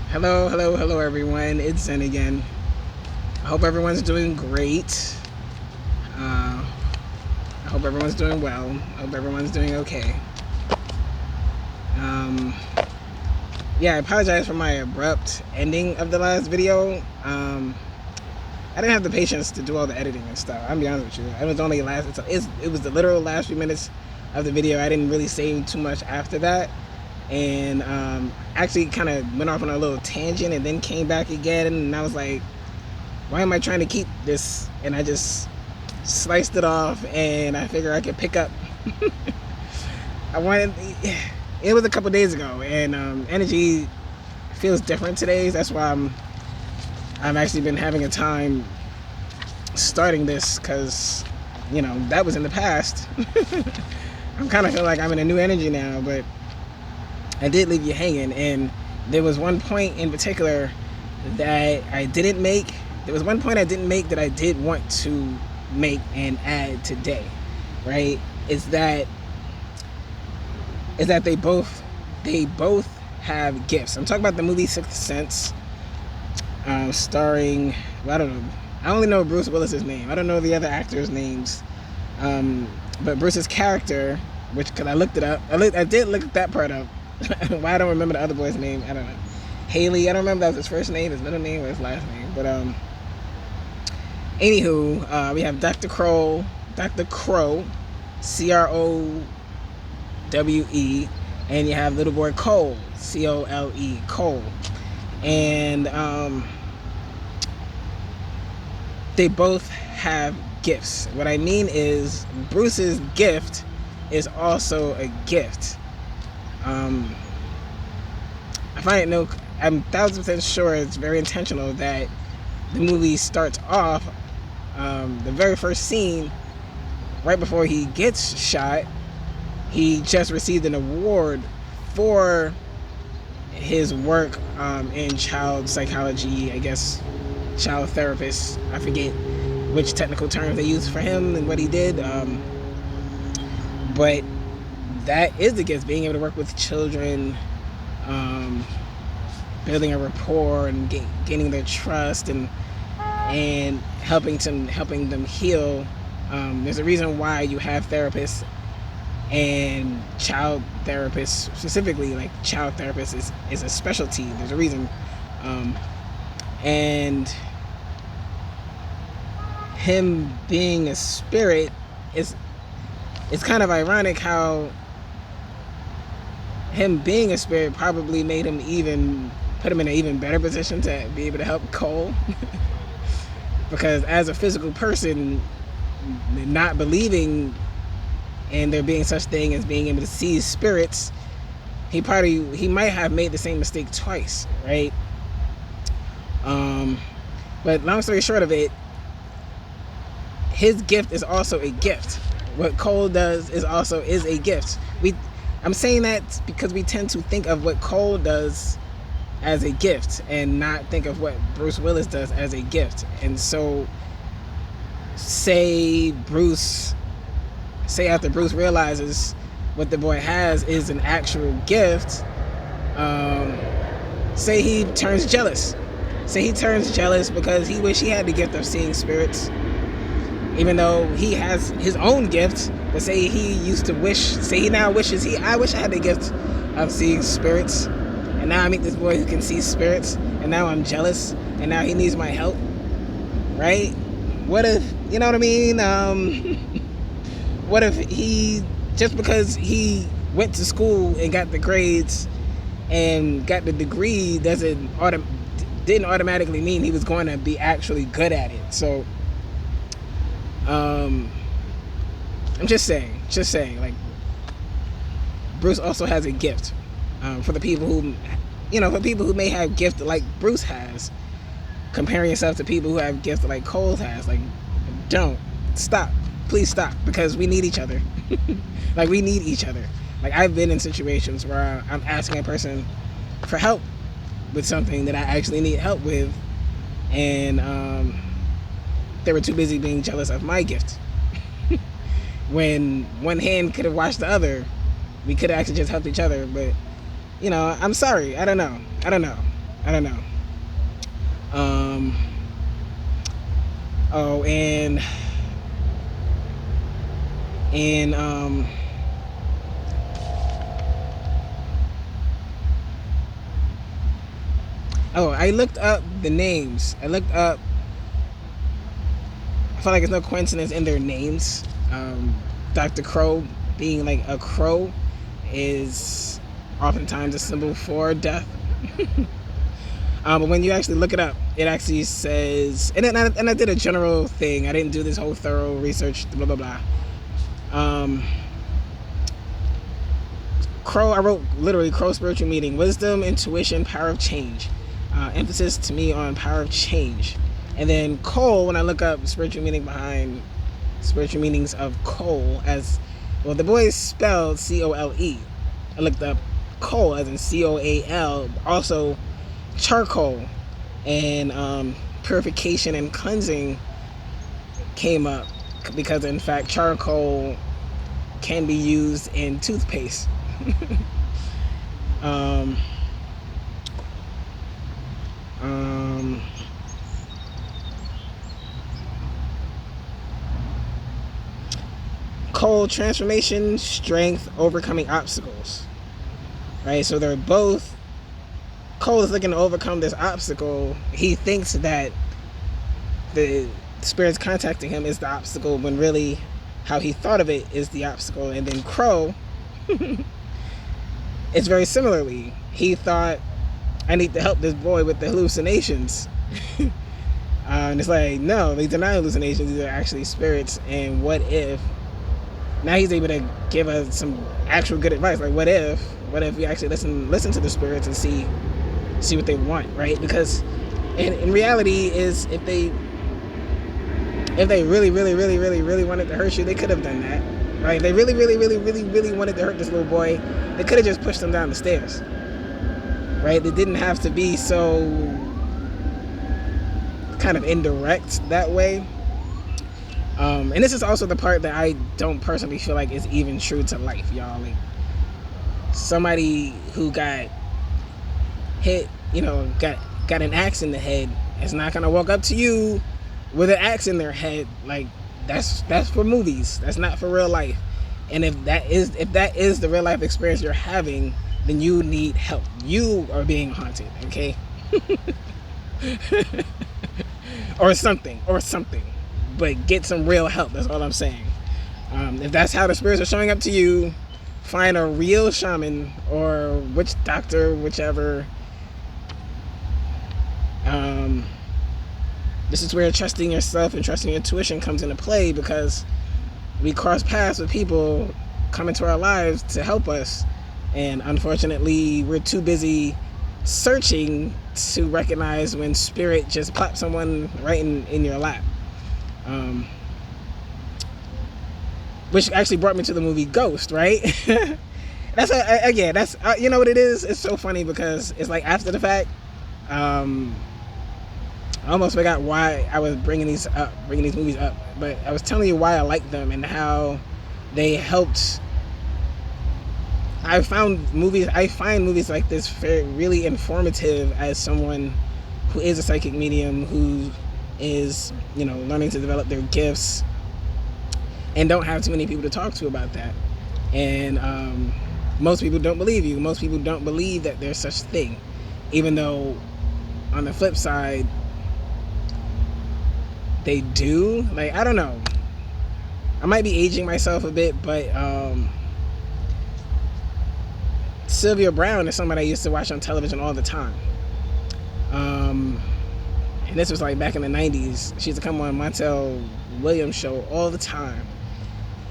Hello, everyone. It's Zen again. I hope everyone's doing great. I hope everyone's doing well. I hope everyone's doing okay. Um, yeah, I apologize for my abrupt ending of the last video. I didn't have the patience to do all the editing and stuff. I'll be honest with you. It was only it was the literal last few minutes of the video. I didn't really say too much after that. And actually kind of went off on a little tangent and then came back again. And I was like, why am I trying to keep this? And I just sliced it off, and I figured I could pick up. It was a couple days ago, and energy feels different today. That's why I've actually been having a time starting this, because that was in the past. I'm kind of feel like I'm in a new energy now, but I did leave you hanging, and there was one point in particular that I didn't make. There was one point I didn't make that I did want to make and add today, right? Is that they both have gifts. I'm talking about the movie Sixth Sense, starring, well, I don't know. I only know Bruce Willis's name. I don't know the other actors' names. But Bruce's character, because I looked it up. I did look that part up. Why I don't remember the other boy's name, I don't know. Haley, I don't remember if that was his first name, his middle name, or his last name. But anywho, we have Dr. Crowe, Crowe, and you have little boy Cole, Cole, Cole. And they both have gifts. What I mean is Bruce's gift is also a gift. I'm 1000% sure it's very intentional that the movie starts off, the very first scene, right before he gets shot, he just received an award for his work in child psychology, I guess, child therapist. I forget which technical terms they used for him and what he did, but that is the gift, being able to work with children, building a rapport and gaining their trust and helping them heal. There's a reason why you have therapists, and child therapists specifically, like child therapists is a specialty. There's a reason. And him being a spirit it's kind of ironic how him being a spirit probably made him put him in an even better position to be able to help Cole. Because as a physical person, not believing in there being such thing as being able to see spirits, he might have made the same mistake twice, right? But long story short of it, his gift is also a gift. What Cole does is a gift. I'm saying that because we tend to think of what Cole does as a gift and not think of what Bruce Willis does as a gift. And so say after Bruce realizes what the boy has is an actual gift, say he turns jealous. Say he turns jealous because he wish he had the gift of seeing spirits, even though he has his own gift. But say he now wishes I wish I had the gift of seeing spirits, and now I meet this boy who can see spirits, and now I'm jealous, and now he needs my help, right? What if, you know what I mean? What if he, just because he went to school and got the grades and got the degree, didn't automatically mean he was going to be actually good at it. So I'm just saying, like, Bruce also has a gift. For the people who, for people who may have gift like Bruce has, comparing yourself to people who have gift like Cole has, like, please stop, because we need each other. Like, we need each other. Like, I've been in situations where I'm asking a person for help with something that I actually need help with, and they were too busy being jealous of my gift. When one hand could have washed the other, we could have actually just helped each other. But I'm sorry. I don't know. I don't know. Oh, and oh, I looked up the names. I looked up. I feel like it's no coincidence in their names. Dr. Crow being like a crow is oftentimes a symbol for death. But when you actually look it up, it actually says, and I did a general thing. I didn't do this whole thorough research, blah, blah, blah. Crow, I wrote literally Crow spiritual meaning, wisdom, intuition, power of change. Emphasis to me on power of change. And then Cole, when I look up spiritual meaning behind spiritual meanings of Cole, as well, the boy is spelled C-O-L-E. I looked up Cole as in C-O-A-L, also charcoal, and purification and cleansing came up because in fact charcoal can be used in toothpaste. Coal, transformation, strength, overcoming obstacles. Right, so they're both. Cole is looking to overcome this obstacle. He thinks that the spirits contacting him is the obstacle, when really how he thought of it is the obstacle. And then Crow, it's very similarly. He thought, I need to help this boy with the hallucinations. And it's like, no, these are not hallucinations. These are actually spirits. And what if? Now he's able to give us some actual good advice. Like, what if we actually listen to the spirits and see what they want, right? Because in reality is if they really wanted to hurt you, they could have done that, right? They really wanted to hurt this little boy, they could have just pushed him down the stairs, right? They didn't have to be so kind of indirect that way. And this is also the part that I don't personally feel like is even true to life, y'all. Like, somebody who got hit, got an axe in the head is not gonna walk up to you with an axe in their head. Like, that's for movies. That's not for real life. And if that is the real life experience you're having, then you need help. You are being haunted, okay? or something. But get some real help. That's all I'm saying. If that's how the spirits are showing up to you, find a real shaman or witch doctor, whichever. This is where trusting yourself and trusting your intuition comes into play, because we cross paths with people come into our lives to help us, and unfortunately we're too busy searching to recognize when spirit just plops someone right in your lap. Which actually brought me to the movie Ghost, right? That's you know what it is? It's so funny because it's like after the fact, I almost forgot why I was bringing these movies up, but I was telling you why I like them and how they helped. I find movies like this really informative as someone who is a psychic medium, who is, learning to develop their gifts and don't have too many people to talk to about that. And most people don't believe you. Most people don't believe that there's such thing, even though on the flip side, they do. Like, I don't know. I might be aging myself a bit, but Sylvia Browne is somebody I used to watch on television all the time. And this was like back in the 90s. She used to come on Montel Williams' show all the time.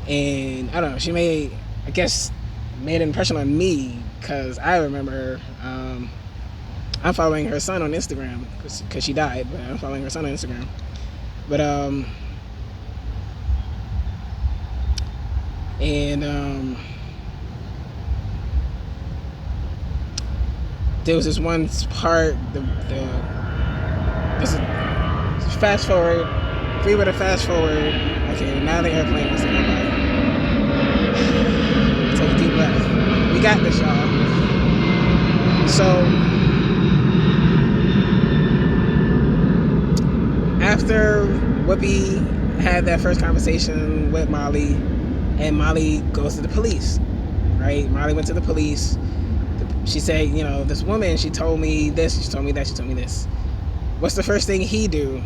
And I don't know, she made an impression on me, because I remember I'm following her son on Instagram, because she died, but I'm following her son on Instagram. But there was this one part, fast forward. If we were to fast forward, okay, now the airplane was going by. Take a deep breath. We got this, y'all. So after Whoopi had that first conversation with Molly, and Molly goes to the police, right? Molly went to the police. She said, you know, this woman, she told me this, she told me that, she told me this. What's the first thing he do?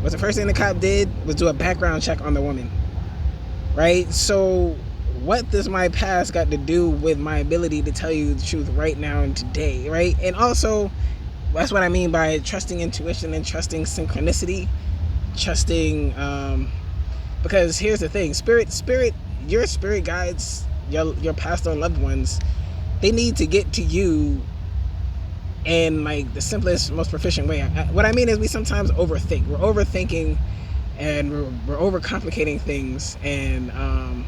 What's the first thing the cop did was do a background check on the woman, right? So what does my past got to do with my ability to tell you the truth right now and today, right? And also, that's what I mean by trusting intuition and trusting synchronicity, trusting, because here's the thing, your spirit guides, your passed on loved ones, they need to get to you in like the simplest, most proficient way. What I mean is we sometimes overthink. We're overthinking and we're overcomplicating things. And,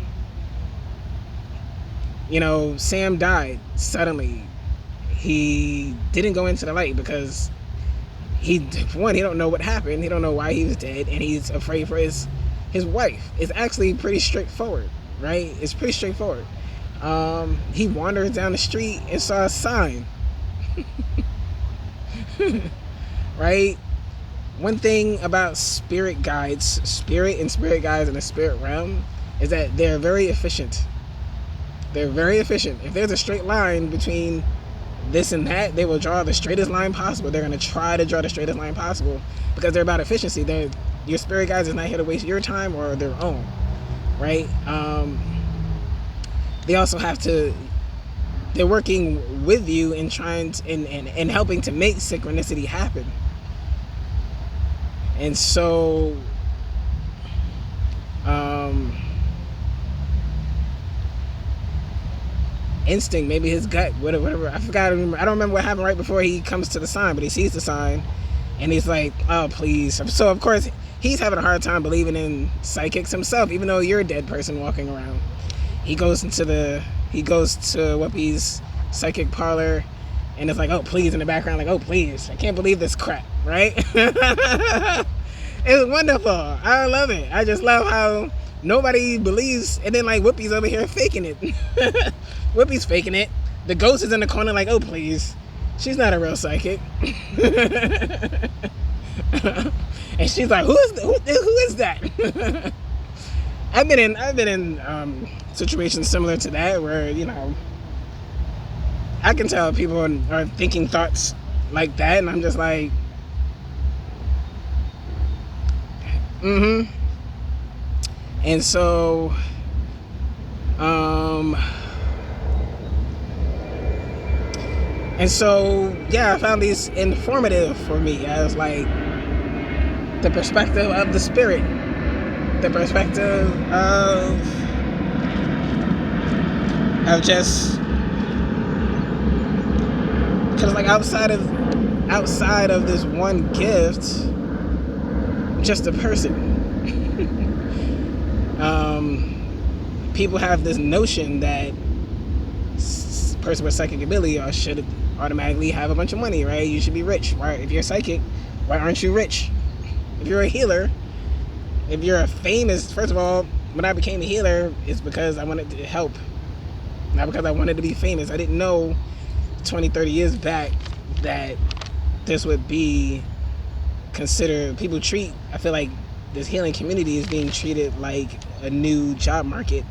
you know, Sam died suddenly. He didn't go into the light because he don't know what happened. He don't know why he was dead, and he's afraid for his wife. It's actually pretty straightforward, right? It's pretty straightforward. He wandered down the street and saw a sign. Right? One thing about spirit and spirit guides in the spirit realm is that they're very efficient. They're very efficient. If there's a straight line between this and that, they will draw the straightest line possible. They're going to try to draw the straightest line possible because they're about efficiency. Your spirit guides is not here to waste your time or their own, right? They also have to, they're working with you and trying to, and helping to make synchronicity happen. And so, instinct, maybe his gut, whatever. I don't remember what happened right before he comes to the sign, but he sees the sign and he's like, oh, please. So of course he's having a hard time believing in psychics himself, even though you're a dead person walking around. He goes to Whoopi's psychic parlor and it's like, oh, please, in the background, like, oh, please, I can't believe this crap, right? It's wonderful. I love it. I just love how nobody believes, and then like Whoopi's over here faking it. Whoopi's faking it. The ghost is in the corner like, oh, please, she's not a real psychic. And she's like, who is that? I've been in situations similar to that where, you know, I can tell people are thinking thoughts like that, and I'm just like, and so, yeah, I found these informative for me as like the perspective of the spirit, the perspective of just, because like outside of this one gift, just a person. People have this notion that person with psychic ability should automatically have a bunch of money, right? You should be rich. Why, if you're psychic, why aren't you rich? If you're a healer, if you're a famous, first of all, when I became a healer, it's because I wanted to help, not because I wanted to be famous. I didn't know 20, 30 years back that this would be considered, I feel like this healing community is being treated like a new job market.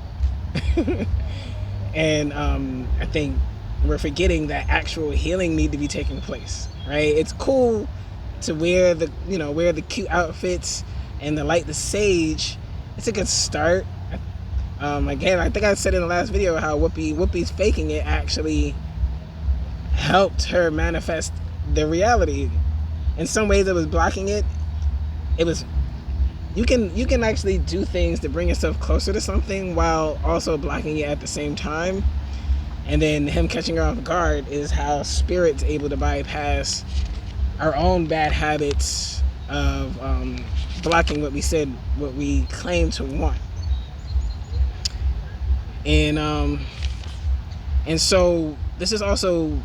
And I think we're forgetting that actual healing need to be taking place, right? It's cool to wear the cute outfits and to light the sage. It's a good start. Again, I think I said in the last video how Whoopi's faking it actually helped her manifest the reality. In some ways it was blocking it. It was, you can actually do things to bring yourself closer to something while also blocking it at the same time. And then him catching her off guard is how spirit's able to bypass our own bad habits of blocking what we claim to want. And so this is also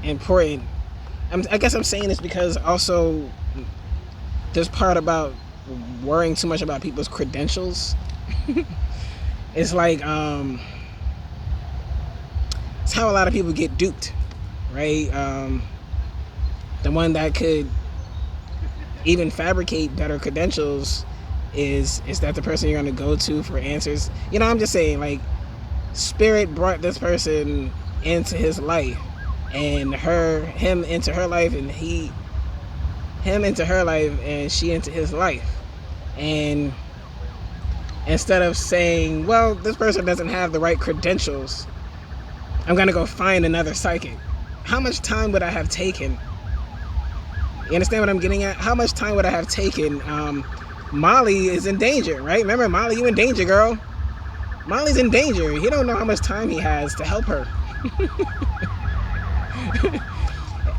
important. I guess I'm saying this because also there's part about worrying too much about people's credentials. It's like it's how a lot of people get duped, right? The one that could even fabricate better credentials is that the person you're going to go to for answers. I'm just saying, like, Spirit brought this person into his life, and him into her life, and him into her life, and she into his life. And instead of saying, well, this person doesn't have the right credentials, I'm going to go find another psychic, how much time would I have taken? You understand what I'm getting at? How much time would I have taken? Molly is in danger, right? Remember, Molly, you in danger, girl. Molly's in danger. He don't know how much time he has to help her.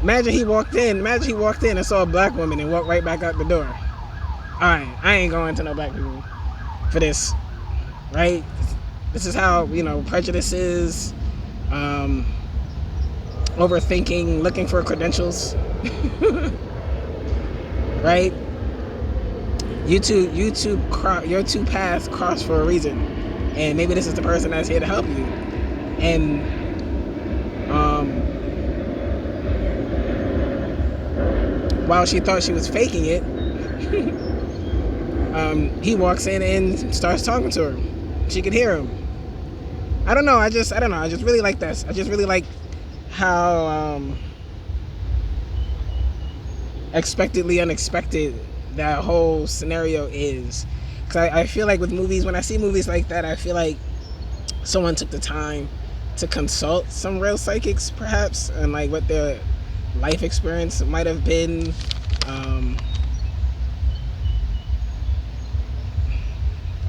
Imagine he walked in and saw a black woman and walked right back out the door. Alright, I ain't going to no black people for this, right? This is how, prejudice is, overthinking, looking for credentials. Right? Your two paths cross for a reason, and maybe this is the person that's here to help you. And while she thought she was faking it, he walks in and starts talking to her. She could hear him. I don't know. I just really like this. I just really like how expectedly unexpected that whole scenario is. Because I feel like with movies, when I see movies like that, I feel like someone took the time to consult some real psychics, perhaps, and like what their life experience might have been.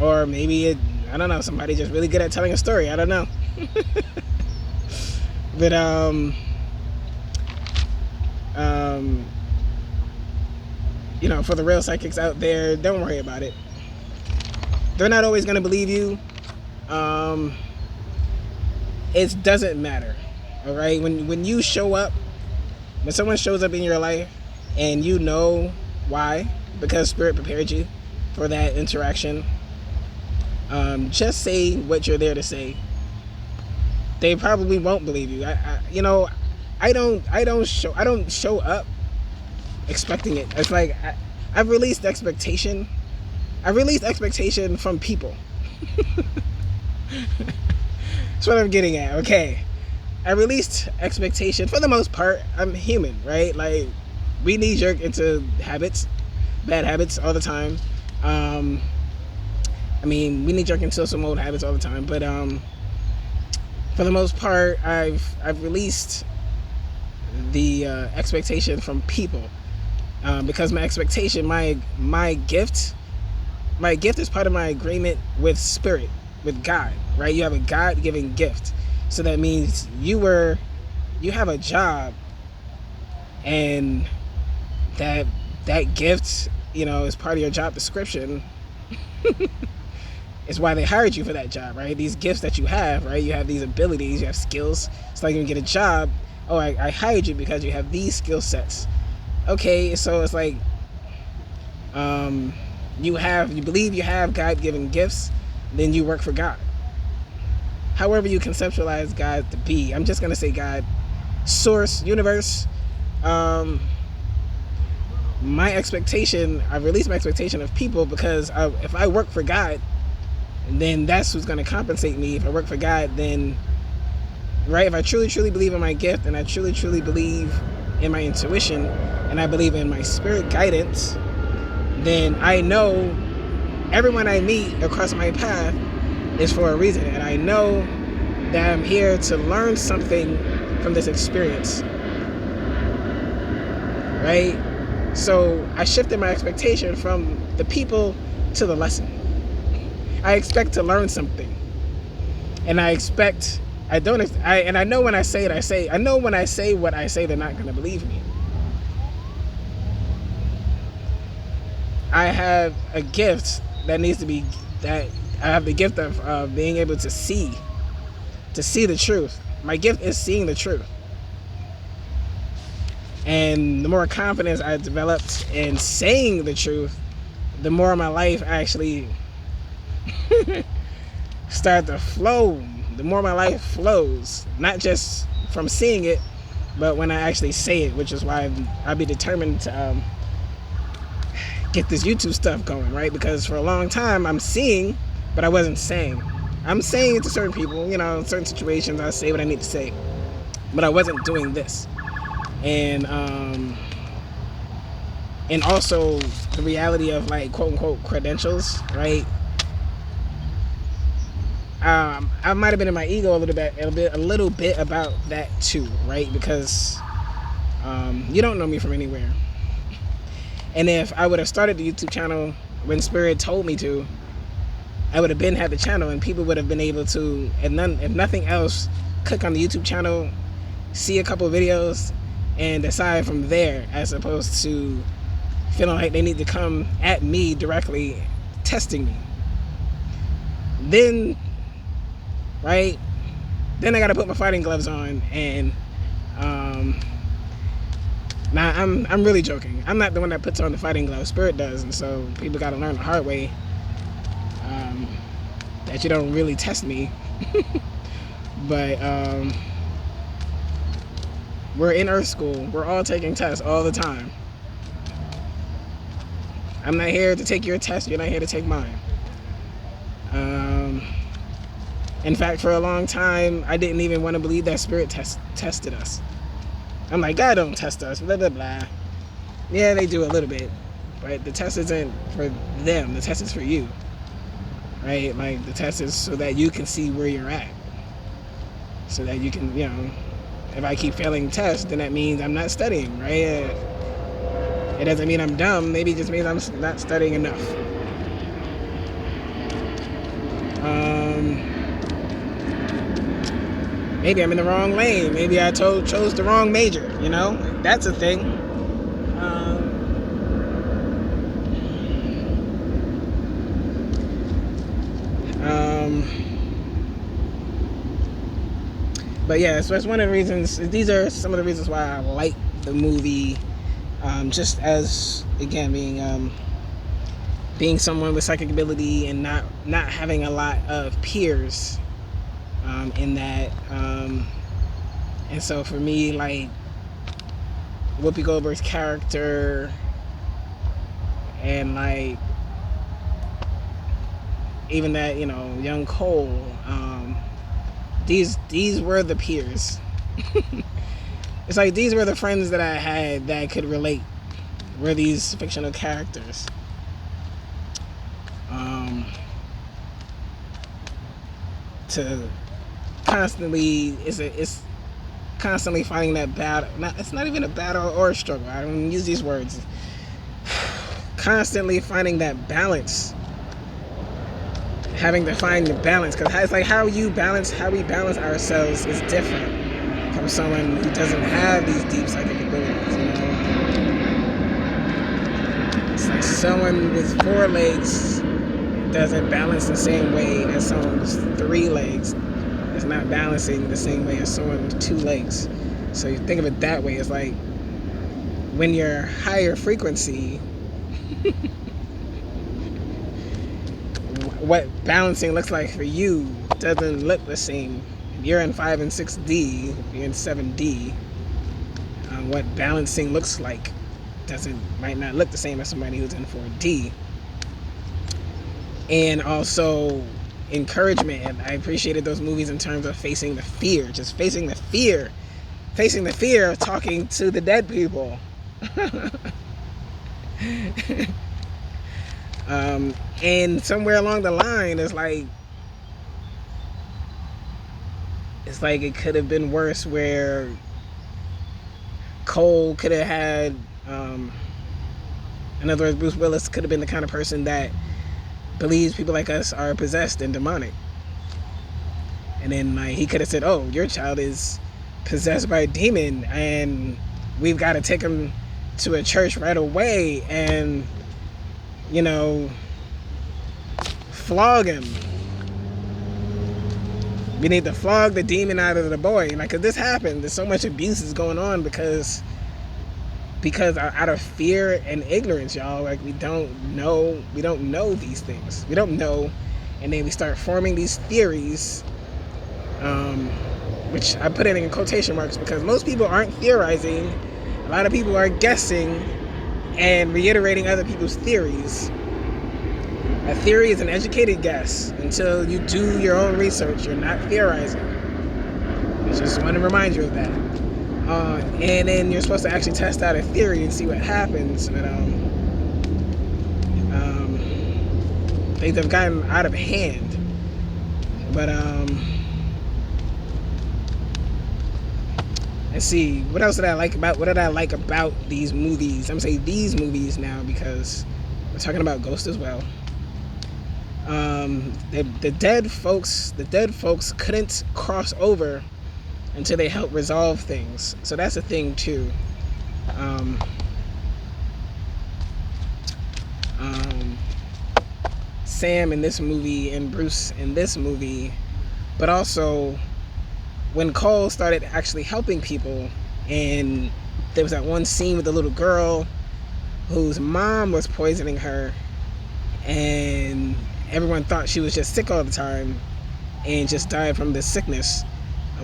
Or maybe I don't know, somebody just really good at telling a story. I don't know. But for the real psychics out there, don't worry about it. They're not always going to believe you. It doesn't matter. All right, when you show up, when someone shows up in your life and you know why, because Spirit prepared you for that interaction, just say what you're there to say. They probably won't believe you. I don't show up expecting it. It's like I've released expectation. I released expectation from people. That's what I'm getting at. Okay, I released expectation for the most part. I'm human, right? Like, we knee jerk into habits, bad habits all the time. We knee jerk into some old habits all the time. But for the most part, I've released the expectation from people, because my expectation, my gift is part of my agreement with Spirit, with God, right? You have a God-given gift, so that means you have a job, and that gift, is part of your job description. It's why they hired you for that job, right? These gifts that you have, right? You have these abilities, you have skills. It's like you get a job. Oh, I hired you because you have these skill sets. Okay, so it's like you believe you have God-given gifts, then you work for God. However you conceptualize God to be, I'm just gonna say God, source, universe. My expectation, I release my expectation of people, because if I work for God, then that's who's going to compensate me. If I work for God, then, right, if I truly believe in my gift, and I truly believe in my intuition, and I believe in my spirit guidance, then I know everyone I meet across my path is for a reason, and I know that I'm here to learn something from this experience, right? So I shifted my expectation from the people to the lesson. I expect to learn something, and I know when I say it, I know when I say what I say, they're not going to believe me. I have a gift that I have the gift of being able to see the truth. My gift is seeing the truth. And the more confidence I developed in saying the truth, the more my life actually start to flow. The more my life flows, not just from seeing it, but when I actually say it, which is why I'd be determined to get this YouTube stuff going, right? Because for a long time I'm seeing, but I wasn't saying. I'm saying it to certain people, in certain situations I say what I need to say, but I wasn't doing this. And also the reality of like quote unquote credentials, right? I might have been in my ego a little bit about that too, right? Because you don't know me from anywhere. And if I would have started the YouTube channel when Spirit told me to, I would have had the channel, and people would have been able to, if nothing else, click on the YouTube channel, see a couple videos, and decide from there, as opposed to feeling like they need to come at me directly, testing me. Then, right? Then I gotta put my fighting gloves on, and now I'm really joking. I'm not the one that puts on the fighting gloves. Spirit does, and so people gotta learn the hard way that you don't really test me. But we're in Earth School. We're all taking tests all the time. I'm not here to take your test. You're not here to take mine. In fact, for a long time, I didn't even want to believe that Spirit tested us. I'm like, God don't test us, blah, blah, blah. Yeah, they do a little bit. But the test isn't for them. The test is for you. Right? Like, the test is so that you can see where you're at. So that you can, if I keep failing tests, then that means I'm not studying, right? It doesn't mean I'm dumb. Maybe it just means I'm not studying enough. Maybe I'm in the wrong lane. Maybe I chose the wrong major, That's a thing. But yeah, so that's one of the reasons. These are some of the reasons why I like the movie. Just as, again, being someone with psychic ability and not having a lot of peers in that. And so for me, like, Whoopi Goldberg's character and like even that, young Cole, these were the peers. It's like these were the friends that I had that could relate. Were these fictional characters. To constantly, it's constantly finding that battle. It's not even a battle or a struggle. I don't use these words. Constantly finding that balance. Having to find the balance, because it's like how we balance ourselves is different from someone who doesn't have these deep psychic abilities. It's like someone with 4 legs doesn't balance the same way as someone with 3 legs. It's not balancing the same way as someone with 2 legs. So you think of it that way. It's like when you're higher frequency, what balancing looks like for you doesn't look the same. If you're in 5 and 6D, if you're in 7D, what balancing looks like might not look the same as somebody who's in 4D. And also encouragement. And I appreciated those movies in terms of facing the fear, just facing the fear of talking to the dead people. And somewhere along the line, it's like it could have been worse, where Cole could have had, in other words, Bruce Willis could have been the kind of person that believes people like us are possessed and demonic. And then he could have said, oh, your child is possessed by a demon, and we've got to take him to a church right away and, flog him. We need to flog the demon out of the boy. Cause this happened. There's so much abuse is going on because out of fear and ignorance, y'all. Like, we don't know these things. We don't know. And then we start forming these theories, which I put in quotation marks, because most people aren't theorizing. A lot of people are guessing and reiterating other people's theories. A theory is an educated guess. Until you do your own research, you're not theorizing. I just want to remind you of that. And then you're supposed to actually test out a theory and see what happens. But things have gotten out of hand. But let's see, what else did I like about these movies? I'm gonna say these movies now because we're talking about Ghost as well. The dead folks couldn't cross over until they helped resolve things. So that's a thing too. Sam in this movie and Bruce in this movie, but also when Cole started actually helping people, and there was that one scene with the little girl whose mom was poisoning her, and everyone thought she was just sick all the time and just died from the sickness.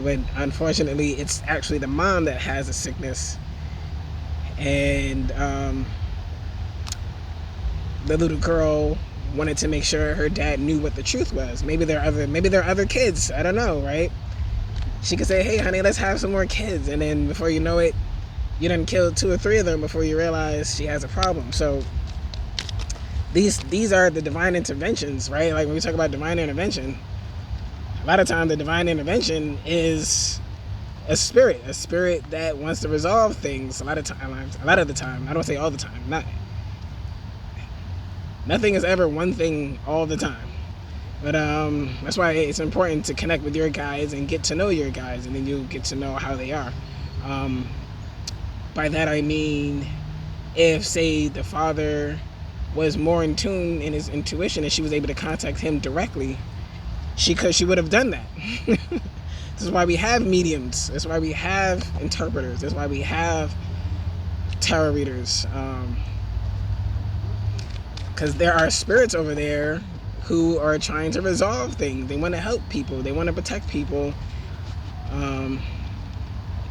But unfortunately, it's actually the mom that has a sickness. And the little girl wanted to make sure her dad knew what the truth was. Maybe there are other kids. I don't know, right? She could say, "Hey, honey, let's have some more kids," and then before you know it, you done killed 2 or 3 of them before you realize she has a problem. So these are the divine interventions, right? Like when we talk about divine intervention, a lot of times the divine intervention is a spirit that wants to resolve things. A lot of the time. I don't say all the time. Nothing is ever one thing all the time. But that's why it's important to connect with your guides and get to know your guides, and then you get to know how they are. By that I mean, if, say, the father was more in tune in his intuition and she was able to contact him directly, she would have done that. This is why we have mediums. That's why we have interpreters. That's why we have tarot readers. Because there are spirits over there who are trying to resolve things. They want to help people. They want to protect people.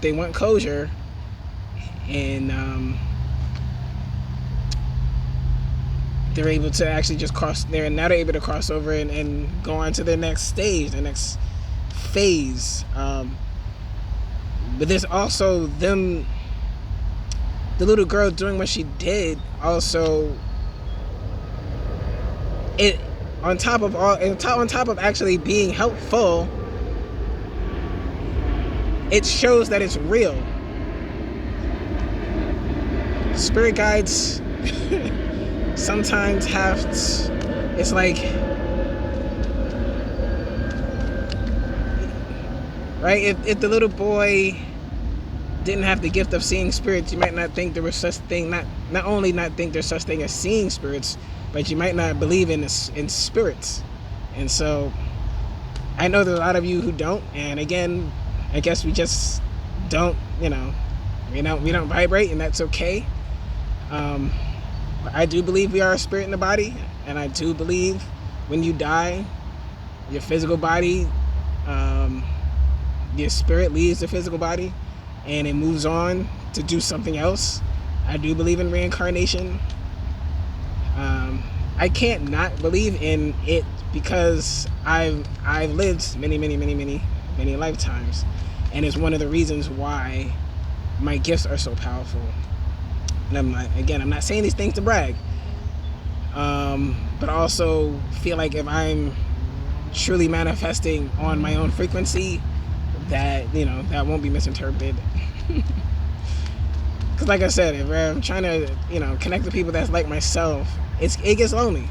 They want closure. And they're able to actually just they're able to cross over and go on to their next stage, the next phase. But there's also the little girl doing what she did. Also, on top of actually being helpful, it shows that it's real. Spirit guides sometimes it's like, right, if the little boy didn't have the gift of seeing spirits, you might not think there was such thing, not only not think there's such thing as seeing spirits, but you might not believe in spirits. And so I know there's a lot of you who don't, and again, I guess we just don't, we don't vibrate, and that's okay. I do believe we are a spirit in the body, and I do believe when you die, your physical body, your spirit leaves the physical body and it moves on to do something else. I do believe in reincarnation. I can't not believe in it because I've lived many lifetimes, and it's one of the reasons why my gifts are so powerful. And I'm not saying these things to brag, but also feel like if I'm truly manifesting on my own frequency, that that won't be misinterpreted. Because like I said, if I'm trying to connect with people that's like myself, it gets lonely.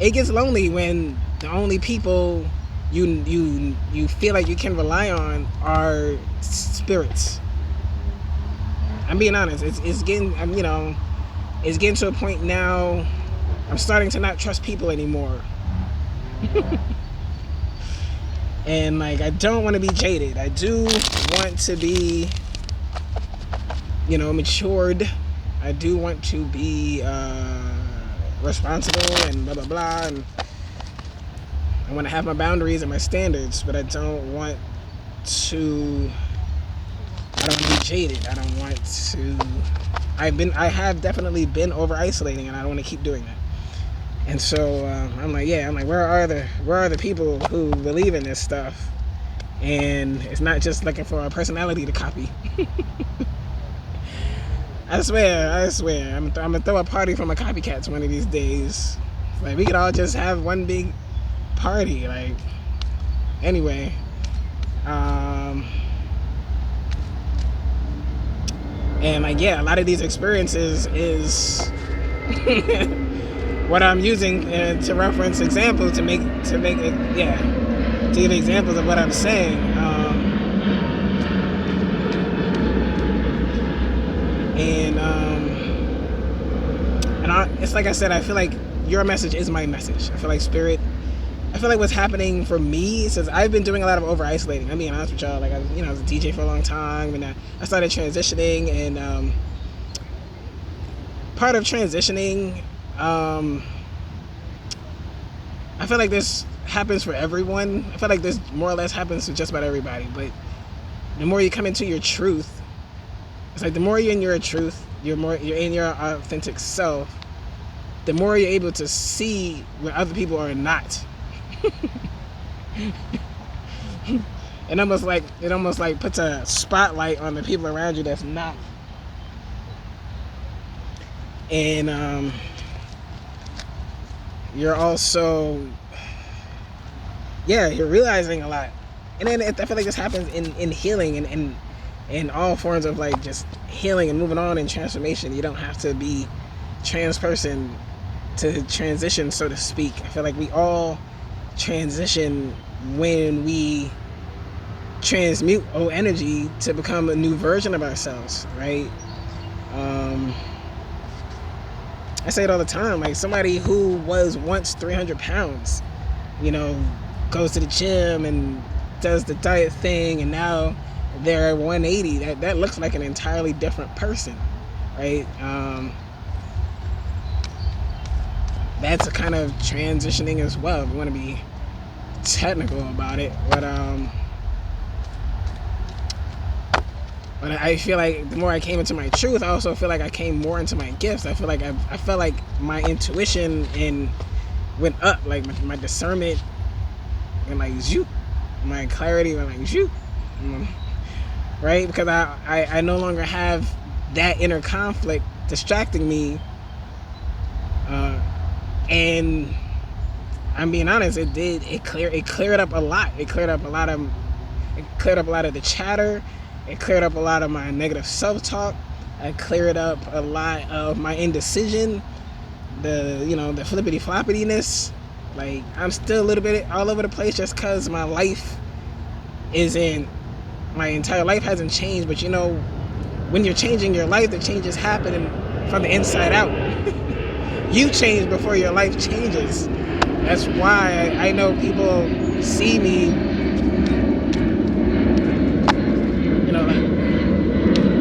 It gets lonely when the only people you feel like you can rely on are spirits. I'm being honest. It's getting to a point now. I'm starting to not trust people anymore. And I don't want to be jaded. I do want to be, matured. I do want to be responsible and blah blah blah. And I want to have my boundaries and my standards, but I don't want to be jaded. I don't want to I have definitely been over isolating, and I don't want to keep doing that. And so I'm like, where are the people who believe in this stuff? And it's not just looking for a personality to copy. I swear, I'm gonna throw a party for my copycats one of these days. Like, we could all just have one big party. Like, anyway, and like, yeah, a lot of these experiences is what I'm using to reference example to make it, yeah, to give examples of what I'm saying. It's like I said, I feel like your message is my message. I feel like what's happening for me, since I've been doing a lot of over isolating. I'm being honest with y'all. Like, I was a DJ for a long time, and I started transitioning, and part of transitioning, I feel like this happens for everyone. I feel like this more or less happens to just about everybody. But the more you come into your truth, it's like the more you're in your truth, you're in your authentic self, the more you're able to see what other people are not. It almost like puts a spotlight on the people around you that's not. And you're also, yeah, you're realizing a lot. And then I feel like this happens in healing and in all forms of like just healing and moving on and transformation. You don't have to be trans person to transition, so to speak. I feel like we all transition when we transmute old energy to become a new version of ourselves, right? I say it all the time, like somebody who was once 300 pounds, goes to the gym and does the diet thing, and now they're 180. That looks like an entirely different person, right? That's a kind of transitioning as well, if you want to be technical about it. But I feel like the more I came into my truth, I also feel like I came more into my gifts. I feel like I felt like my intuition went up, like my discernment went like zoop, my clarity went like zoop, right? Because I no longer have that inner conflict distracting me, and I'm being honest, it cleared up a lot. It cleared up a lot of the chatter. It cleared up a lot of my negative self-talk. It cleared up a lot of my indecision, the flippity-floppityness. Like, I'm still a little bit all over the place just because my entire life hasn't changed. But when you're changing your life, the changes happen from the inside out. You change before your life changes. That's why I know people see me,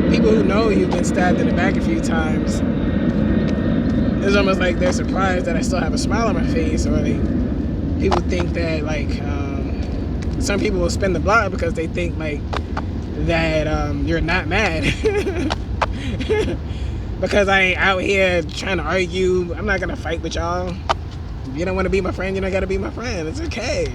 people who know you've been stabbed in the back a few times. It's almost like they're surprised that I still have a smile on my face, or people think that, like, some people will spin the block because they think like that you're not mad. Because I ain't out here trying to argue. I'm not gonna fight with y'all. If you don't want to be my friend, you don't gotta be my friend. It's okay.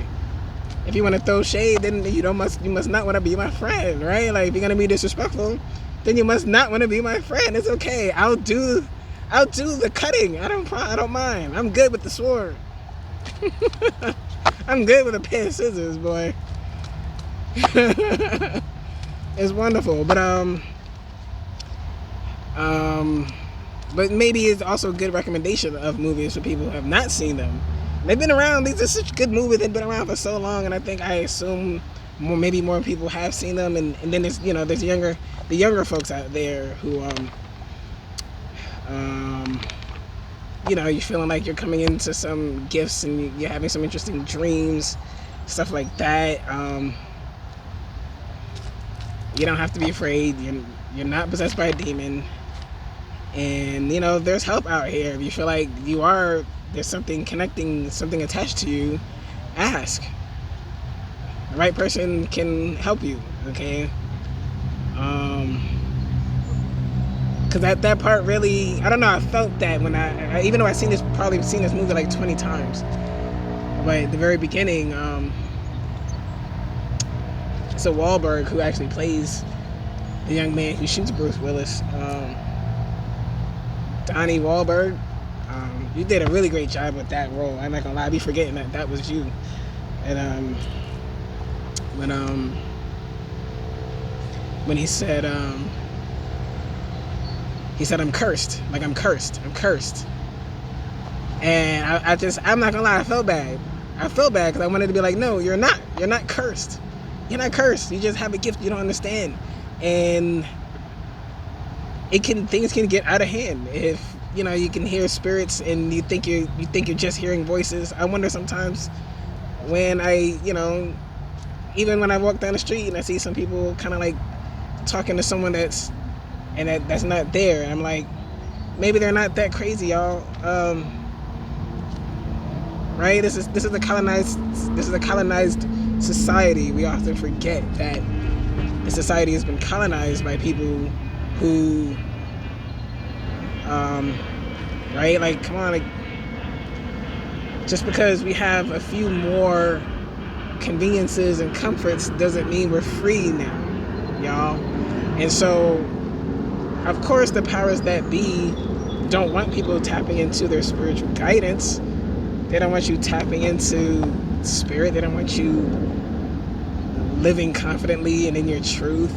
If you want to throw shade, then you must not want to be my friend, right? Like, if you're gonna be disrespectful, then you must not want to be my friend. It's okay. I'll do the cutting. I don't mind. I'm good with the sword. I'm good with a pair of scissors, boy. It's wonderful, but maybe it's also a good recommendation of movies for people who have not seen them. They've been around. These are such good movies. They've been around for so long, and I assume maybe more people have seen them. And then there's the younger folks out there who you're feeling like you're coming into some gifts and you're having some interesting dreams, stuff like that. You don't have to be afraid. You're not possessed by a demon. And, there's help out here. If you feel like there's something connecting, something attached to you, ask. The right person can help you, okay? Because that part really, I don't know, I felt that when even though I've probably seen this movie like 20 times, but at the very beginning, it's a Wahlberg who actually plays the young man who shoots Bruce Willis. Donnie Wahlberg, you did a really great job with that role. I'm not gonna lie, I be forgetting that was you. And when he said I'm cursed, like I'm cursed, and I'm not gonna lie, I felt bad because I wanted to be like, no, you're not cursed, you just have a gift you don't understand, and things can get out of hand if you can hear spirits and you think you're just hearing voices. I wonder sometimes when even when I walk down the street and I see some people kind of like talking to someone that's not there, and I'm like, maybe they're not that crazy, y'all. Right? This is a colonized society. We often forget that the society has been colonized by people who, right? Like, come on, like, just because we have a few more conveniences and comforts doesn't mean we're free now, y'all. And so, of course, the powers that be don't want people tapping into their spiritual guidance. They don't want you tapping into spirit. They don't want you living confidently and in your truth,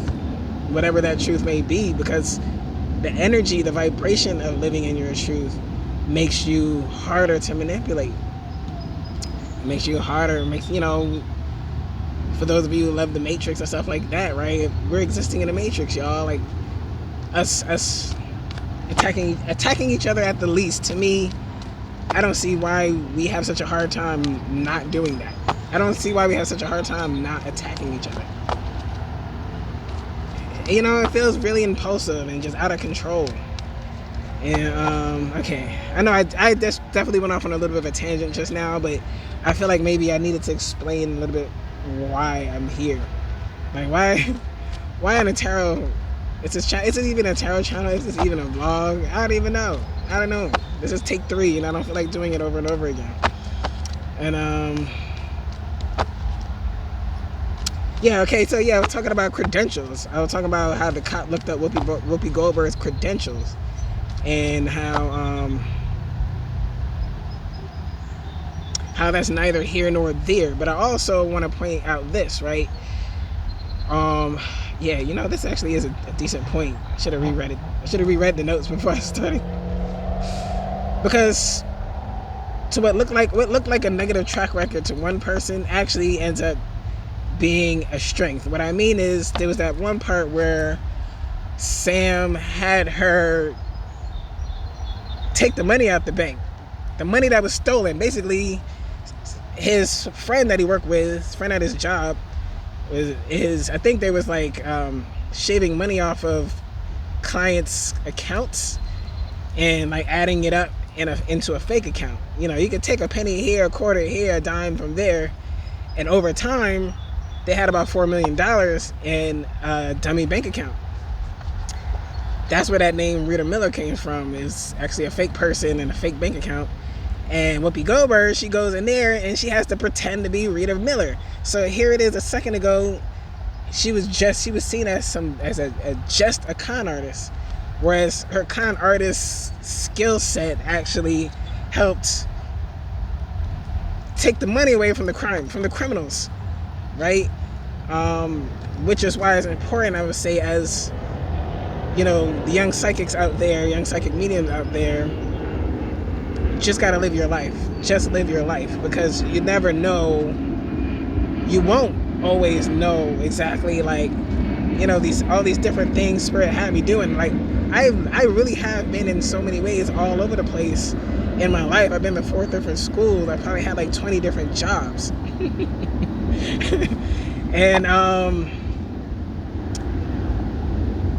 whatever that truth may be, because the energy, the vibration of living in your truth makes you harder to manipulate. It makes you harder. For those of you who love the Matrix and stuff like that, right? We're existing in the Matrix, y'all. Like, us attacking each other at the least. To me, I don't see why we have such a hard time not doing that. I don't see why we have such a hard time not attacking each other. It feels really impulsive and just out of control. And okay, I know I just definitely went off on a little bit of a tangent just now, but I feel like maybe I needed to explain a little bit why I'm here. Like, why on a tarot? Is this even a tarot channel? Is this even a vlog? I don't even know. I don't know. This is take 3, and I don't feel like doing it over and over again. And yeah, okay. So yeah, I was talking about credentials. I was talking about how the cop looked up Whoopi Goldberg's credentials, and how that's neither here nor there. But I also want to point out this, right? Yeah, this actually is a decent point. I should have reread it. I should have reread the notes before I started. Because to what looked like a negative track record to one person actually ends up being a strength. What I mean is, there was that one part where Sam had her take the money out the bank. The money that was stolen. Basically, his friend that he worked with, his friend at his job, I think they was like shaving money off of clients' accounts and like adding it up into a fake account. You could take a penny here, a quarter here, a dime from there, and over time they had about $4 million in a dummy bank account. That's where that name Rita Miller came from, is actually a fake person and a fake bank account. And Whoopi Goldberg, she goes in there and she has to pretend to be Rita Miller. So here it is, a second ago, she was seen as just a con artist, whereas her con artist skill set actually helped take the money away from the criminals, right? Which is why it's important, I would say, as the young psychics out there, young psychic mediums out there, just gotta live your life. Just live your life, because you never know. You won't always know exactly, like, all these different things Spirit had me doing. Like, I really have been in so many ways all over the place in my life. I've been to 4 different schools. I probably had like 20 different jobs. And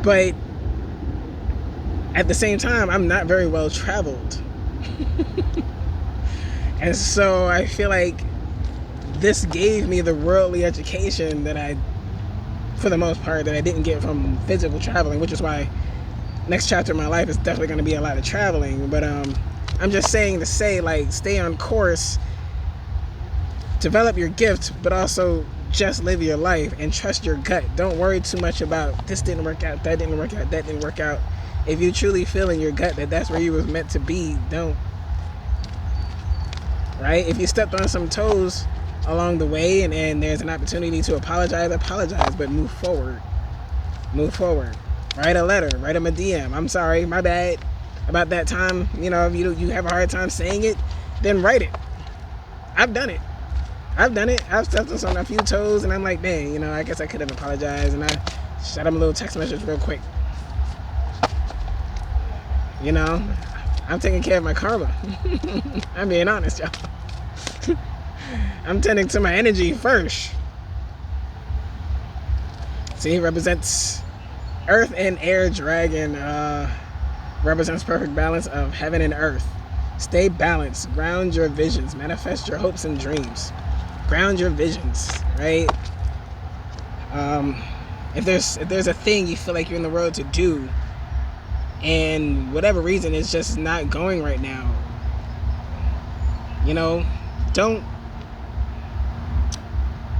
but at the same time, I'm not very well traveled. And so I feel like this gave me the worldly education that for the most part, that I didn't get from physical traveling, which is why next chapter of my life is definitely going to be a lot of traveling. But I'm just saying to say, like, stay on course, develop your gift, but also just live your life and trust your gut. Don't worry too much about this didn't work out, that didn't work out, that didn't work out. If you truly feel in your gut that that's where you was meant to be, don't. Right? If you stepped on some toes along the way and there's an opportunity to apologize, but move forward. Move forward. Write a letter, write them a DM. I'm sorry, my bad about that time. You know, if you have a hard time saying it, then write it. I've done it. I've stepped on a few toes and I'm like, man, you know, I guess I could have apologized, and I shot him a little text message real quick. You know, I'm taking care of my karma. I'm being honest, y'all. I'm tending to my energy first. See, it represents Earth and Air Dragon. Represents perfect balance of heaven and earth. Stay balanced. Ground your visions. Manifest your hopes and dreams. Ground your visions, right? If there's a thing you feel like you're in the world to do, and whatever reason it's just not going right now, you know, don't.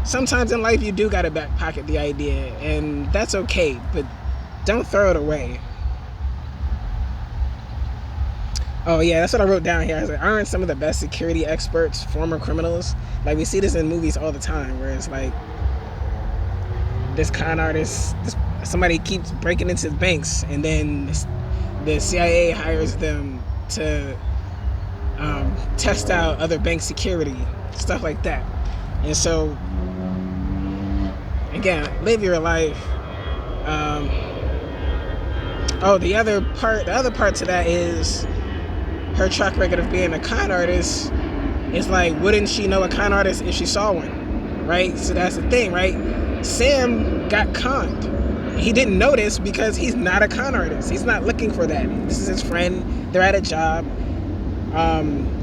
Sometimes in life you do gotta back pocket the idea, and that's okay, but don't throw it away. Oh yeah, that's what I wrote down here. I was like, aren't some of the best security experts former criminals? Like, we see this in movies all the time, where it's like this con artist, somebody keeps breaking into banks, and then the CIA hires them to test out other bank security, stuff like that. And so, again, live your life. The other part to that is her track record of being a con artist. Is like, wouldn't she know a con artist if she saw one, right? So that's the thing, right? Sam got conned. He didn't notice because he's not a con artist. He's not looking for that. This is his friend. They're at a job.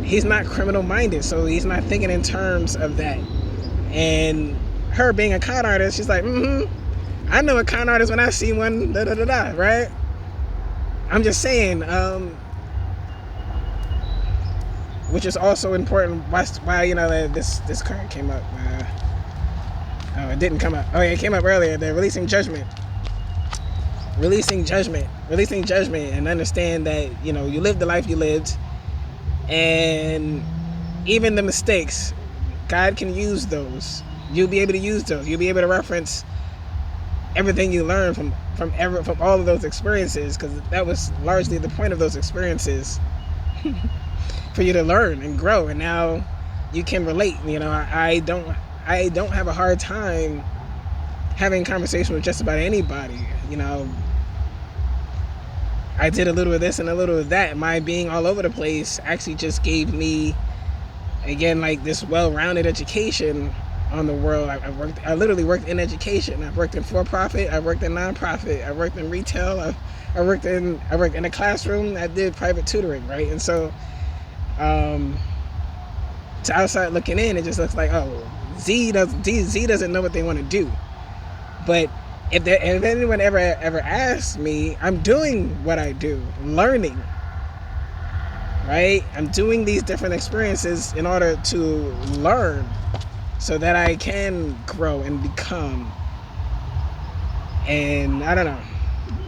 He's not criminal minded, so he's not thinking in terms of that. And her being a con artist, she's like, I know a con artist when I see one, right? I'm just saying, which is also important. Why you know, this card came up. Oh, it didn't come up. Oh yeah, it came up earlier. They're releasing judgment, and understand that, you know, you lived the life you lived, and even the mistakes, God can use those. You'll be able to use those. You'll be able to reference everything you learned from all of those experiences, because that was largely the point of those experiences. For you to learn and grow, and now you can relate. You know, I don't have a hard time having conversation with just about anybody. You know, I did a little of this and a little of that. My being all over the place actually just gave me, again, like, this well-rounded education on the world. I literally worked in education. I've worked in for-profit. I've worked in non-profit. I've worked in retail. I worked in a classroom. I did private tutoring, right? And so, to outside looking in, it just looks like, oh, Z doesn't know what they want to do. But if anyone ever asks me, I'm doing what I do, learning, right? I'm doing these different experiences in order to learn, so that I can grow and become, and I don't know,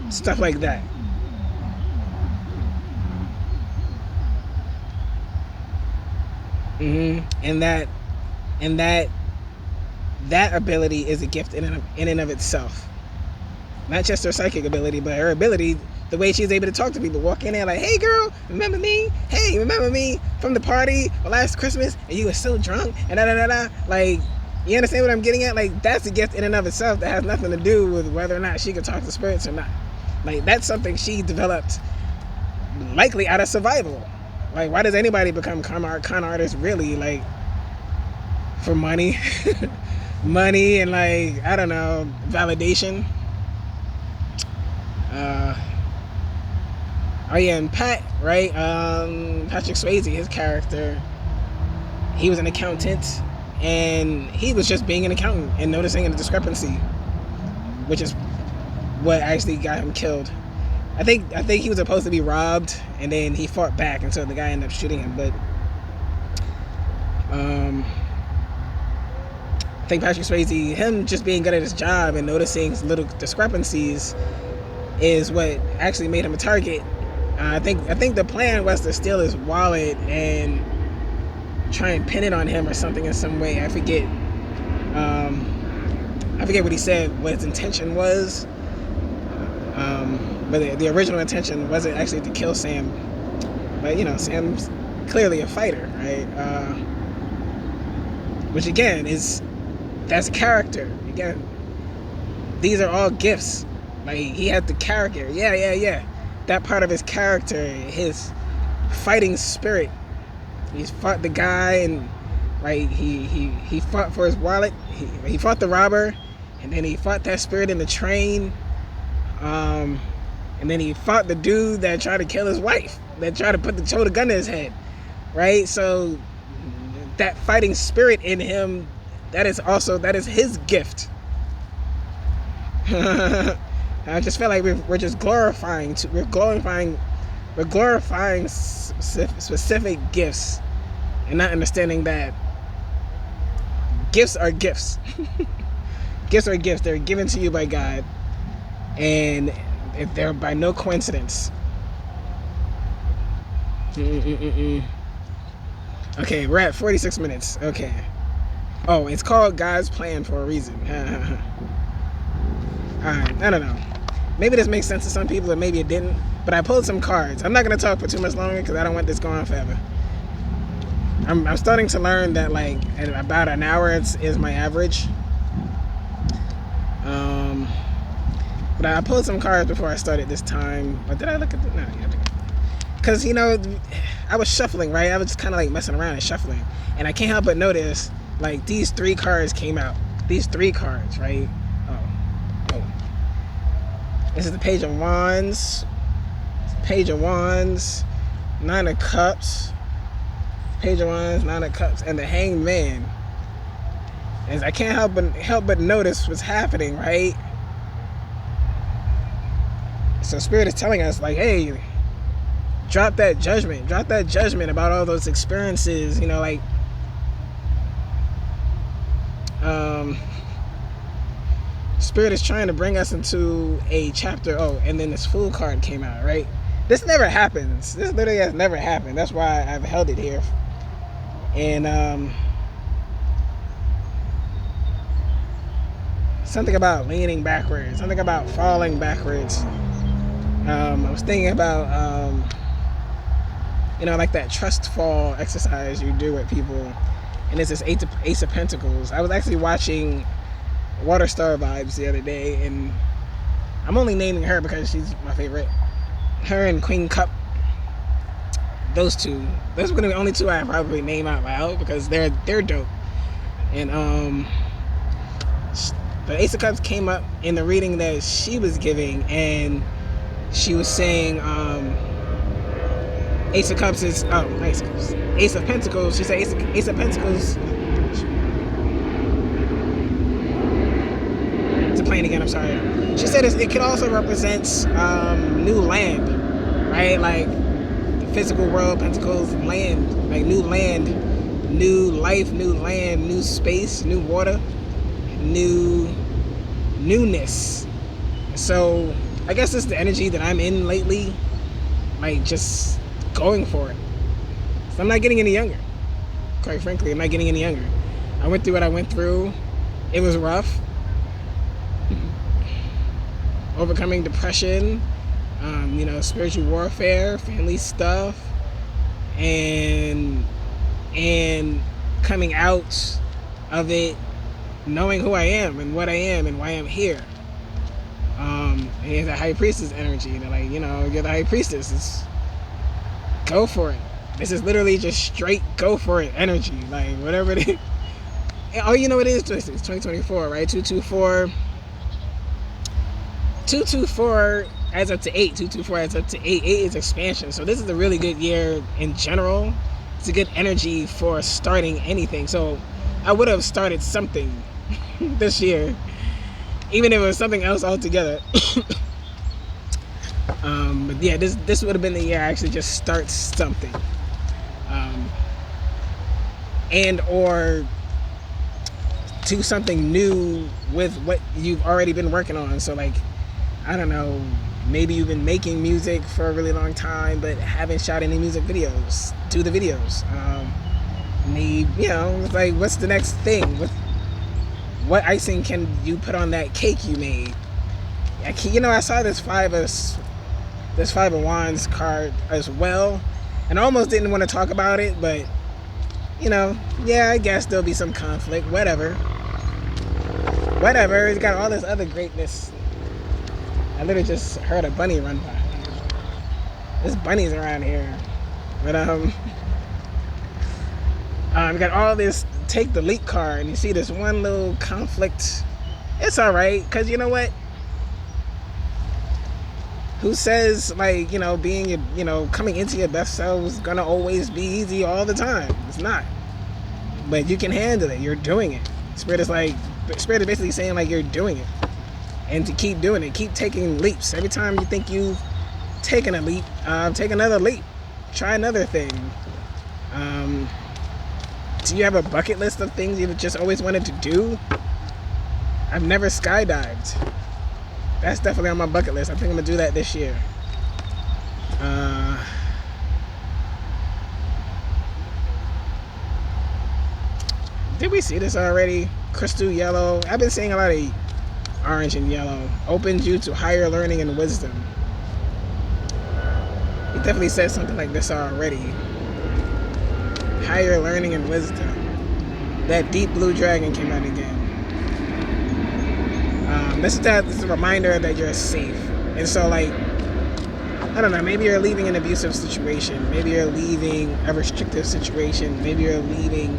stuff like that. And that ability is a gift in and of itself. Not just her psychic ability, but her ability, the way she's able to talk to people, walk in there like, hey girl, remember me? Hey, remember me from the party last Christmas, and you were so drunk, and like, you understand what I'm getting at? Like, that's a gift in and of itself that has nothing to do with whether or not she can talk to spirits or not. Like, that's something she developed likely out of survival. Like, why does anybody become con artists, really? Like, for money? Money and, like, I don't know, validation. And Pat, right? Patrick Swayze, his character, he was an accountant, and he was just being an accountant and noticing a discrepancy, which is what actually got him killed. I think he was supposed to be robbed, and then he fought back, and so the guy ended up shooting him. But I think Patrick Swayze, him just being good at his job and noticing little discrepancies, is what actually made him a target. I think the plan was to steal his wallet and try and pin it on him or something in some way. I forget what he said, what his intention was. But the original intention wasn't actually to kill Sam. But, Sam's clearly a fighter, right? Which, again, that's character. Again, these are all gifts. Like, he had the character. Yeah. That part of his character, his fighting spirit. He's fought the guy, and right, he fought for his wallet. He fought the robber, and then he fought that spirit in the train. And then he fought the dude that tried to kill his wife, that tried to throw the gun to his head, right? So that fighting spirit in him, that is his gift. I just feel like we're just glorifying specific gifts, and not understanding that gifts are gifts. Gifts are gifts. They're given to you by God, and if they're by no coincidence. Okay, we're at 46 minutes. Okay. Oh, it's called God's Plan for a reason. Alright, I don't know. Maybe this makes sense to some people, or maybe it didn't. But I pulled some cards. I'm not going to talk for too much longer because I don't want this going on forever. I'm starting to learn that, like, at about an hour is my average. But I pulled some cards before I started this time. But did I look at the... No, yeah. Because, I was shuffling, right? I was just kind of like messing around and shuffling. And I can't help but notice, like, these 3 cards came out. These 3 cards, right? Oh. This is the Page of Wands. Page of Wands. 9 of Cups. Page of Wands, 9 of Cups. And the Hanged Man. And I can't help but notice what's happening, right? So Spirit is telling us, like, hey, drop that judgment about all those experiences, Spirit is trying to bring us into a chapter. Oh, and then this Fool card came out, right? This never happens. This literally has never happened. That's why I've held it here. And something about leaning backwards, something about falling backwards. I was thinking about like that trust fall exercise you do with people, and it's this Ace of Pentacles. I was actually watching Water Star Vibes the other day, and I'm only naming her because she's my favorite. Her and Queen Cup, those are going to be the only 2 I probably name out loud because they're dope. And the Ace of Cups came up in the reading that she was giving, and she was saying Ace of Cups is Ace of Pentacles. She said Ace of Pentacles. It's a plane again. I'm sorry. She said it could also represent new land, right? Like the physical world, Pentacles, land, like new land, new life, new land, new space, new water, newness. So I guess it's the energy that I'm in lately, like just going for it. So I'm not getting any younger. Quite frankly, I'm not getting any younger. I went through what I went through. It was rough. Overcoming depression, spiritual warfare, family stuff, and coming out of it, knowing who I am and what I am and why I'm here. And it's a high priestess energy. They're like, you're the high priestess. It's go for it. This is literally just straight go for it energy. Like whatever it is. Oh, it is. It's 2024, right? 224. 224 adds up to 8. 224 adds up to 8. 8 is expansion. So this is a really good year in general. It's a good energy for starting anything. So I would have started something this year, even if it was something else altogether. But yeah, this would have been the year I actually just start something, um, and or do something new with what you've already been working on. So like, I don't know, maybe you've been making music for a really long time but haven't shot any music videos. Do the videos. Maybe, you know, it's like, what's the next thing? What icing can you put on that cake you made? I saw this five of wands card as well, and I almost didn't want to talk about it, but yeah, I guess there'll be some conflict. Whatever. It's got all this other greatness. I literally just heard a bunny run by. There's bunnies around here, but we got all this take the leap card, and you see this one little conflict. It's all right, because you know what? Who says, like, being, coming into your best self is gonna always be easy all the time? It's not. But you can handle it. You're doing it. Spirit is basically saying, like, you're doing it. And to keep doing it. Keep taking leaps. Every time you think you've taken a leap, take another leap. Try another thing. Do you have a bucket list of things you've just always wanted to do? I've never skydived. That's definitely on my bucket list. I think I'm gonna do that this year. Did we see this already? Crystal yellow. I've been seeing a lot of orange and yellow. Opens you to higher learning and wisdom. He definitely said something like this already. Higher learning and wisdom. That deep blue dragon came out again. This is a reminder that you're safe. And so, like, I don't know, maybe you're leaving an abusive situation. Maybe you're leaving a restrictive situation. Maybe you're leaving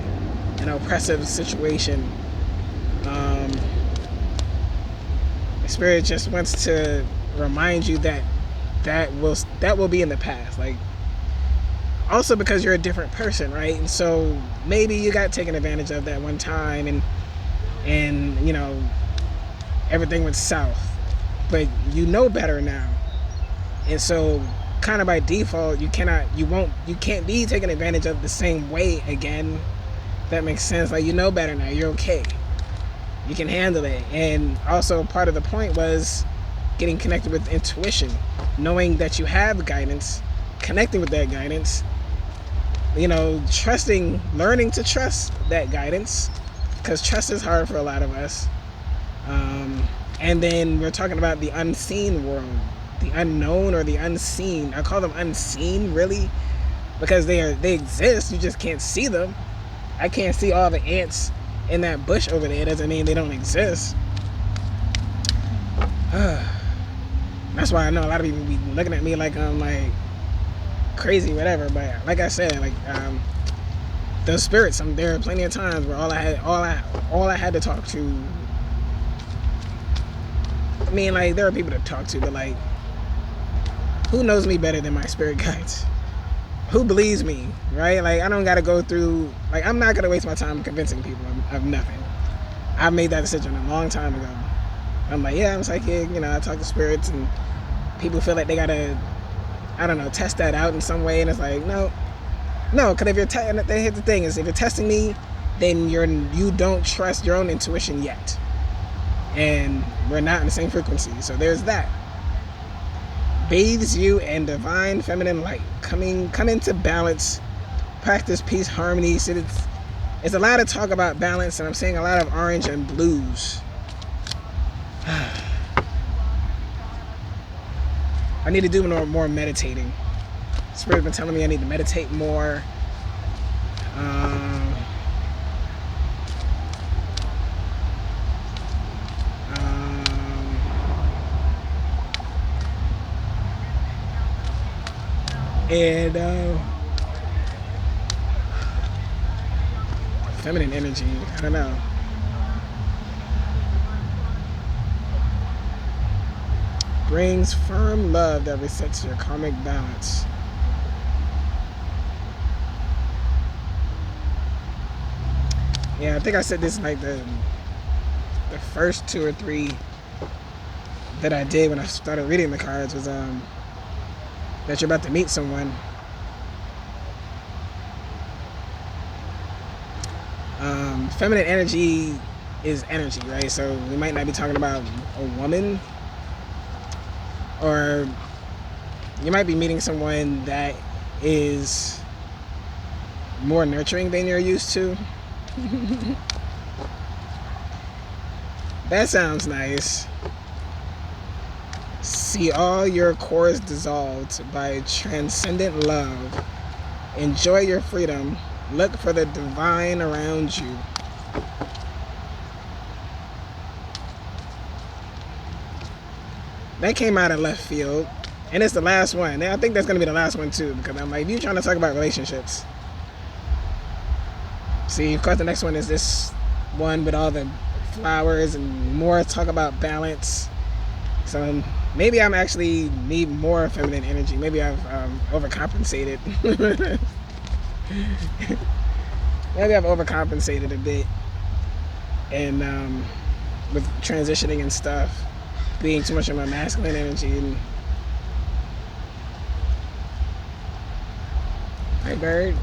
an oppressive situation. Spirit just wants to remind you that will be in the past. Like, also because you're a different person, right? And so maybe you got taken advantage of that one time, and everything went south, but you know better now, and so kind of by default you can't be taken advantage of the same way again. That makes sense. Like, you know better now. You're okay. You can handle it. And also part of the point was getting connected with intuition, knowing that you have guidance, connecting with that guidance, learning to trust that guidance, because trust is hard for a lot of us. And then we're talking about the unseen world, the unknown or the unseen. I call them unseen, really, because they exist. You just can't see them. I can't see all the ants in that bush over there. It doesn't mean they don't exist. That's why I know a lot of people be looking at me like I'm like crazy, whatever. But like I said, like those spirits. There are plenty of times where all I had to talk to. I mean, like, there are people to talk to, but like, who knows me better than my spirit guides? Who believes me, right? Like, I don't gotta go through, like, I'm not gonna waste my time convincing people of nothing. I made that decision a long time ago. I'm like, yeah, I'm psychic, I talk to spirits, and people feel like they gotta, I don't know, test that out in some way, and it's like, no, because if here's the thing is, if you're testing me, then you don't trust your own intuition yet. And we're not in the same frequency. So there's that. Bathes you in divine feminine light. Come into balance. Practice peace, harmony. So it's a lot of talk about balance, and I'm seeing a lot of orange and blues. I need to do more meditating. Spirit's been telling me I need to meditate more. And feminine energy, I don't know. Brings firm love that resets your karmic balance. Yeah, I think I said this like the first 2 or 3 that I did when I started reading the cards was that you're about to meet someone. Feminine energy is energy, right? So we might not be talking about a woman, or you might be meeting someone that is more nurturing than you're used to. That sounds nice. See all your cores dissolved by transcendent love. Enjoy your freedom. Look for the divine around you. That came out of left field. And it's the last one. I think that's going to be the last one too, because I'm like, if you're trying to talk about relationships. See, of course, the next one is this one with all the flowers and more talk about balance. So maybe I'm actually need more feminine energy. Maybe I've overcompensated. Maybe I've overcompensated a bit, and with transitioning and stuff, being too much of my masculine energy. And hi, bird.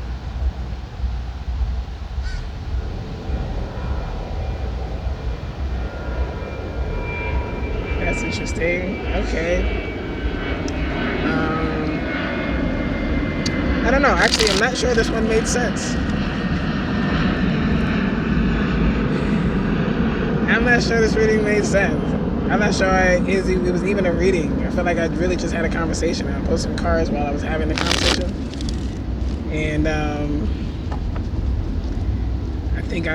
That's interesting. Okay. I don't know. Actually, I'm not sure this one made sense. I'm not sure this reading made sense. I'm not sure it was even a reading. I feel like I really just had a conversation. I posted cards while I was having the conversation. And I think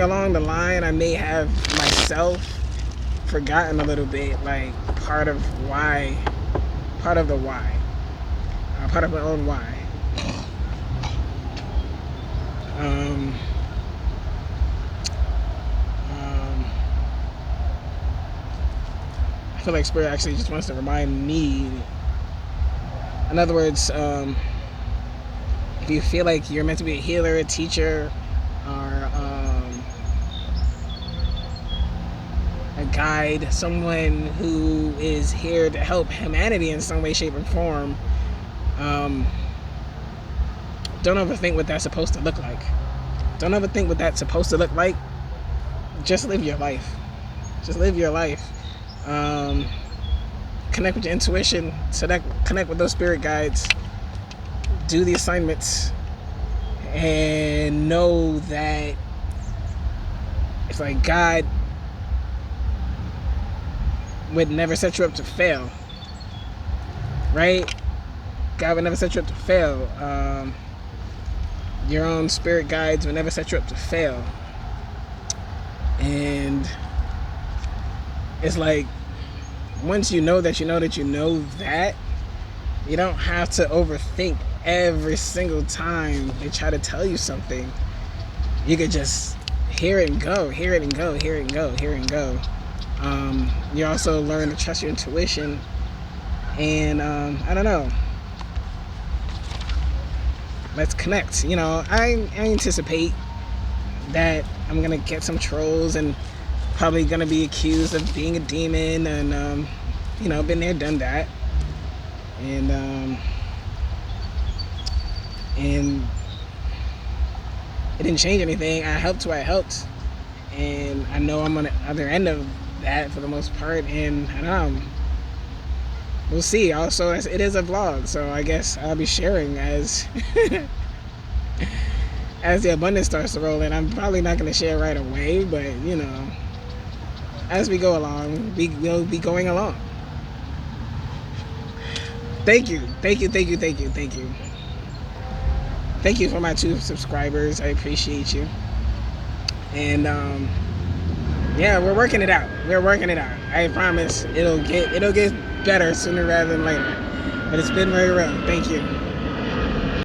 along the line I may have myself forgotten a little bit, like part of the why, part of my own why. I feel like Spirit actually just wants to remind me. In other words, if you feel like you're meant to be a healer, a teacher, or a guide, someone who is here to help humanity in some way, shape, or form, don't overthink what that's supposed to look like. Don't overthink what that's supposed to look like. Just live your life. Just live your life. Connect with your intuition. Connect with those spirit guides. Do the assignments. And know that it's like God would never set you up to fail. Right? God would never set you up to fail. Your own spirit guides would never set you up to fail. And it's like, once you know that you know that you know that, you don't have to overthink every single time they try to tell you something. You could just hear it and go, hear it and go, hear it and go, hear it and go. You also learn to trust your intuition. And I don't know. Let's connect. You know, I anticipate that I'm gonna get some trolls and probably gonna be accused of being a demon, and you know, been there, done that, and it didn't change anything. I helped who I helped, and I know I'm on the other end of that for the most part, and I don't know. We'll see. Also, it is a vlog, so I guess I'll be sharing as as the abundance starts to roll in. I'm probably not going to share right away, but you know, as we go along, we'll be going along. Thank you for my 2 subscribers. I appreciate you. And yeah, we're working it out. I promise it'll get better sooner rather than later. But it's been very real. Thank you.